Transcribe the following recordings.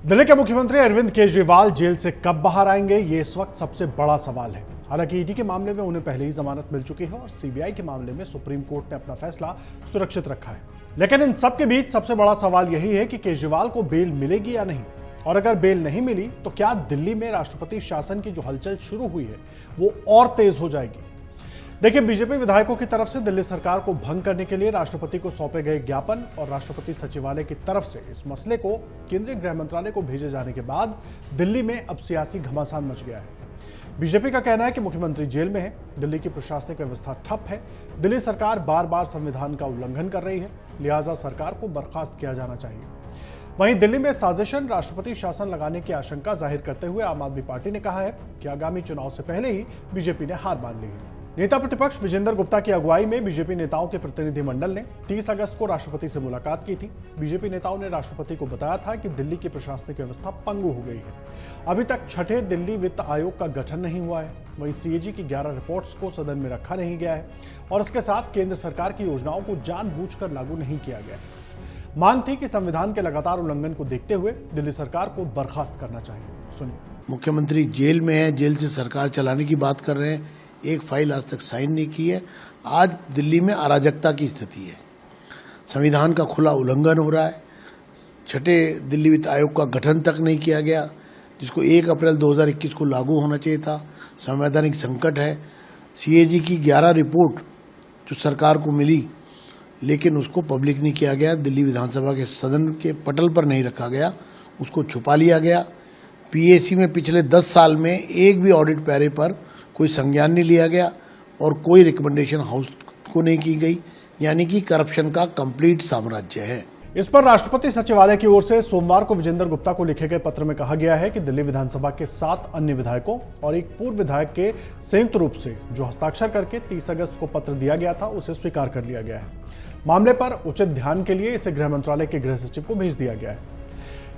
दिल्ली के मुख्यमंत्री अरविंद केजरीवाल जेल से कब बाहर आएंगे, ये इस वक्त सबसे बड़ा सवाल है। हालांकि ईडी के मामले में उन्हें पहले ही जमानत मिल चुकी है और सीबीआई के मामले में सुप्रीम कोर्ट ने अपना फैसला सुरक्षित रखा है। लेकिन इन सब के बीच सबसे बड़ा सवाल यही है कि केजरीवाल को बेल मिलेगी या नहीं, और अगर बेल नहीं मिली तो क्या दिल्ली में राष्ट्रपति शासन की जो हलचल शुरू हुई है वो और तेज हो जाएगी। देखिए, बीजेपी विधायकों की तरफ से दिल्ली सरकार को भंग करने के लिए राष्ट्रपति को सौंपे गए ज्ञापन और राष्ट्रपति सचिवालय की तरफ से इस मसले को केंद्रीय गृह मंत्रालय को भेजे जाने के बाद दिल्ली में अब सियासी घमासान मच गया है। बीजेपी का कहना है कि मुख्यमंत्री जेल में है, दिल्ली की प्रशासनिक व्यवस्था ठप है, दिल्ली सरकार बार बार संविधान का उल्लंघन कर रही है, लिहाजा सरकार को बर्खास्त किया जाना चाहिए। वहीं दिल्ली में साजिशन राष्ट्रपति शासन लगाने की आशंका जाहिर करते हुए आम आदमी पार्टी ने कहा है कि आगामी चुनाव से पहले ही बीजेपी ने हार मान ली है। नेता प्रतिपक्ष विजेंद्र गुप्ता की अगुवाई में बीजेपी नेताओं के प्रतिनिधिमंडल ने 30 अगस्त को राष्ट्रपति से मुलाकात की थी। बीजेपी नेताओं ने राष्ट्रपति को बताया था कि दिल्ली की प्रशासनिक व्यवस्था पंगु हो गई है। अभी तक छठे दिल्ली वित्त आयोग का गठन नहीं हुआ है। वहीं सीएजी की 11 रिपोर्ट्स को सदन में रखा नहीं गया है और इसके साथ केंद्र सरकार की योजनाओं को जानबूझकर लागू नहीं किया गया। मांग थी कि संविधान के लगातार उल्लंघन को देखते हुए दिल्ली सरकार को बर्खास्त करना चाहिए। सुनिए। मुख्यमंत्री जेल में है, जेल से सरकार चलाने की बात कर रहे हैं। एक फाइल आज तक साइन नहीं की है। आज दिल्ली में अराजकता की स्थिति है, संविधान का खुला उल्लंघन हो रहा है। छठे दिल्ली वित्त आयोग का गठन तक नहीं किया गया, जिसको 1 अप्रैल 2021 को लागू होना चाहिए था। संवैधानिक संकट है। सीएजी की 11 रिपोर्ट जो सरकार को मिली, लेकिन उसको पब्लिक नहीं किया गया, दिल्ली विधानसभा के सदन के पटल पर नहीं रखा गया, उसको छुपा लिया गया। पीएसी में पिछले 10 साल में एक भी ऑडिट पैरे पर कोई संज्ञान नहीं लिया गया और कोई रिकमेंडेशन हाउस को नहीं की गई, यानी कि करप्शन का कंप्लीट साम्राज्य है। इस पर राष्ट्रपति सचिवालय की ओर से सोमवार को विजेंद्र गुप्ता को लिखे गए पत्र में कहा गया है कि दिल्ली विधानसभा के 7 अन्य विधायकों और एक पूर्व विधायक के संयुक्त रूप से जो हस्ताक्षर करके 30 अगस्त को पत्र दिया गया था, उसे स्वीकार कर लिया गया है। मामले पर उचित ध्यान के लिए इसे गृह मंत्रालय के गृह सचिव को भेज दिया गया है।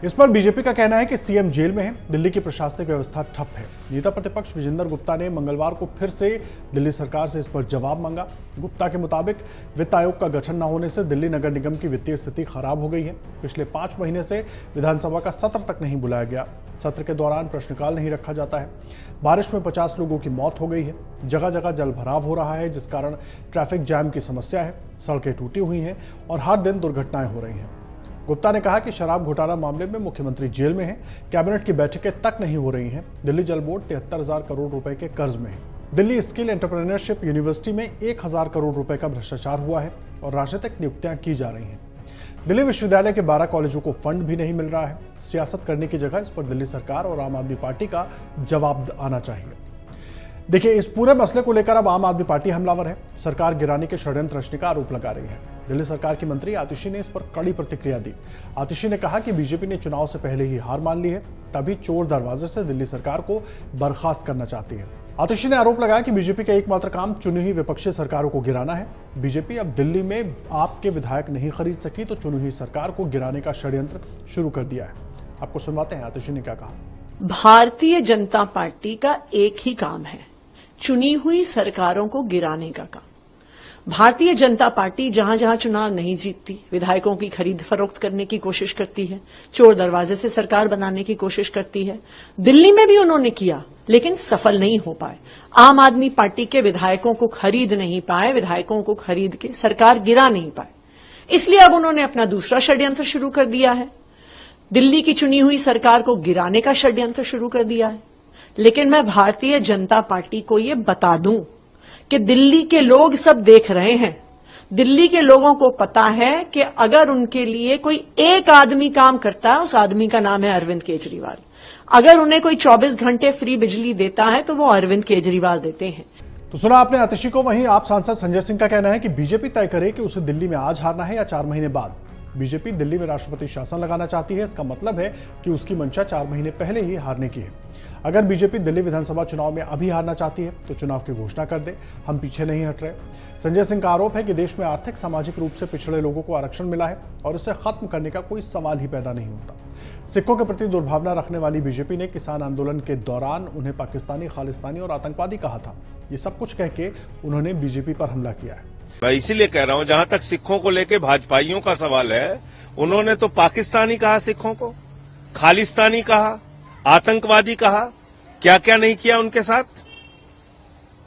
इस पर बीजेपी का कहना है कि सीएम जेल में है, दिल्ली की प्रशासनिक व्यवस्था ठप है। नेता प्रतिपक्ष विजेंद्र गुप्ता ने मंगलवार को फिर से दिल्ली सरकार से इस पर जवाब मांगा। गुप्ता के मुताबिक वित्त आयोग का गठन न होने से दिल्ली नगर निगम की वित्तीय स्थिति खराब हो गई है। पिछले 5 महीने से विधानसभा का सत्र तक नहीं बुलाया गया। सत्र के दौरान प्रश्नकाल नहीं रखा जाता है। बारिश में 50 लोगों की मौत हो गई है। जगह जगह जल भराव हो रहा है, जिस कारण ट्रैफिक जैम की समस्या है। सड़कें टूटी हुई हैं और हर दिन दुर्घटनाएं हो रही हैं। गुप्ता ने कहा कि शराब घोटाला मामले में मुख्यमंत्री जेल में है, कैबिनेट की बैठकें तक नहीं हो रही हैं। दिल्ली जल बोर्ड 73,000 करोड़ रुपए के कर्ज में है। दिल्ली स्किल एंटरप्रेन्योरशिप यूनिवर्सिटी में 1,000 करोड़ रुपए का भ्रष्टाचार हुआ है और राजनीतिक नियुक्तियां की जा रही हैं। दिल्ली विश्वविद्यालय के 12 कॉलेजों को फंड भी नहीं मिल रहा है। सियासत करने की जगह इस पर दिल्ली सरकार और आम आदमी पार्टी का जवाब आना चाहिए। देखिए, इस पूरे मसले को लेकर अब आम आदमी पार्टी हमलावर है। सरकार गिराने के षड्यंत्र रचने का आरोप लगा रही है। दिल्ली सरकार की मंत्री आतिशी ने इस पर कड़ी प्रतिक्रिया दी। आतिशी ने कहा कि बीजेपी ने चुनाव से पहले ही हार मान ली है, तभी चोर दरवाजे से दिल्ली सरकार को बर्खास्त करना चाहती है। आतिशी ने आरोप लगाया कि बीजेपी का एकमात्र काम चुनी हुई विपक्षी सरकारों को गिराना है। बीजेपी अब दिल्ली में आपके विधायक नहीं खरीद सकी तो चुनी हुई सरकार को गिराने का षड्यंत्र शुरू कर दिया है। आपको सुनवाते हैं आतिशी ने क्या कहा। भारतीय जनता पार्टी का एक ही काम है, चुनी हुई सरकारों को गिराने का काम। भारतीय जनता पार्टी जहां जहां चुनाव नहीं जीतती, विधायकों की खरीद फरोख्त करने की कोशिश करती है, चोर दरवाजे से सरकार बनाने की कोशिश करती है। दिल्ली में भी उन्होंने किया, लेकिन सफल नहीं हो पाए। आम आदमी पार्टी के विधायकों को खरीद नहीं पाए, विधायकों को खरीद के सरकार गिरा नहीं पाए। इसलिए अब उन्होंने अपना दूसरा षड्यंत्र शुरू कर दिया है, दिल्ली की चुनी हुई सरकार को गिराने का षड्यंत्र शुरू कर दिया है। लेकिन मैं भारतीय जनता पार्टी को ये बता दूं कि दिल्ली के लोग सब देख रहे हैं। दिल्ली के लोगों को पता है कि अगर उनके लिए कोई एक आदमी काम करता है, उस आदमी का नाम है अरविंद केजरीवाल। अगर उन्हें कोई 24 घंटे फ्री बिजली देता है तो वो अरविंद केजरीवाल देते हैं। तो सुना आपने आतिशी को। वहीं आप सांसद संजय सिंह का कहना है कि बीजेपी तय करे कि उसे दिल्ली में आज हारना है या 4 महीने बाद। बीजेपी दिल्ली में राष्ट्रपति शासन लगाना चाहती है, इसका मतलब है कि उसकी मंशा 4 महीने पहले ही हारने की है। अगर बीजेपी दिल्ली विधानसभा चुनाव में अभी हारना चाहती है तो चुनाव की घोषणा कर दे, हम पीछे नहीं हट रहे। संजय सिंह का आरोप है कि देश में आर्थिक सामाजिक रूप से पिछड़े लोगों को आरक्षण मिला है और इसे खत्म करने का कोई सवाल ही पैदा नहीं होता। सिखों के प्रति दुर्भावना रखने वाली बीजेपी ने किसान आंदोलन के दौरान उन्हें पाकिस्तानी, खालिस्तानी और आतंकवादी कहा था। ये सब कुछ कह के उन्होंने बीजेपी पर हमला किया है। मैं इसीलिए कह रहा हूं, जहां तक सिखों को लेकर भाजपाइयों का सवाल है, उन्होंने तो पाकिस्तानी कहा सिखों को, खालिस्तानी कहा, आतंकवादी कहा, क्या क्या नहीं किया उनके साथ,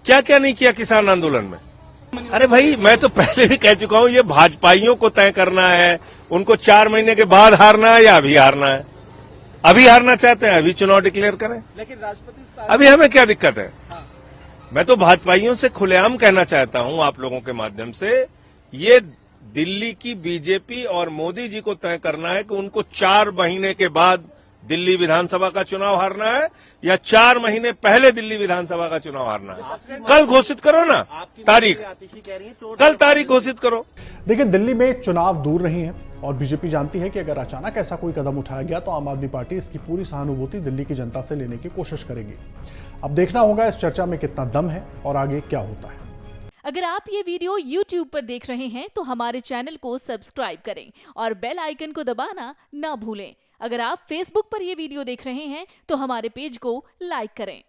क्या क्या नहीं किया किसान आंदोलन में। अरे भाई, मैं तो पहले भी कह चुका हूं, ये भाजपाइयों को तय करना है, उनको 4 महीने के बाद हारना है या अभी हारना है। अभी हारना चाहते हैं, अभी चुनाव डिक्लेयर करें, लेकिन राष्ट्रपति अभी हमें क्या दिक्कत है। मैं तो भाजपाइयों से खुलेआम कहना चाहता हूं आप लोगों के माध्यम से, ये दिल्ली की बीजेपी और मोदी जी को तय करना है कि उनको 4 महीने के बाद दिल्ली विधानसभा का चुनाव हारना है या 4 महीने पहले दिल्ली विधानसभा का चुनाव हारना है। कल घोषित करो ना तारीख, कल तारीख घोषित करो। देखिए, दिल्ली में चुनाव दूर नहीं है और बीजेपी जानती है कि अगर अचानक ऐसा कोई कदम उठाया गया तो आम आदमी पार्टी इसकी पूरी सहानुभूति दिल्ली की जनता से लेने की कोशिश करेगी। अब देखना होगा इस चर्चा में कितना दम है और आगे क्या होता है। अगर आप ये वीडियो YouTube पर देख रहे हैं तो हमारे चैनल को सब्सक्राइब करें और बेल आइकन को दबाना ना भूलें। अगर आप Facebook पर ये वीडियो देख रहे हैं तो हमारे पेज को लाइक करें।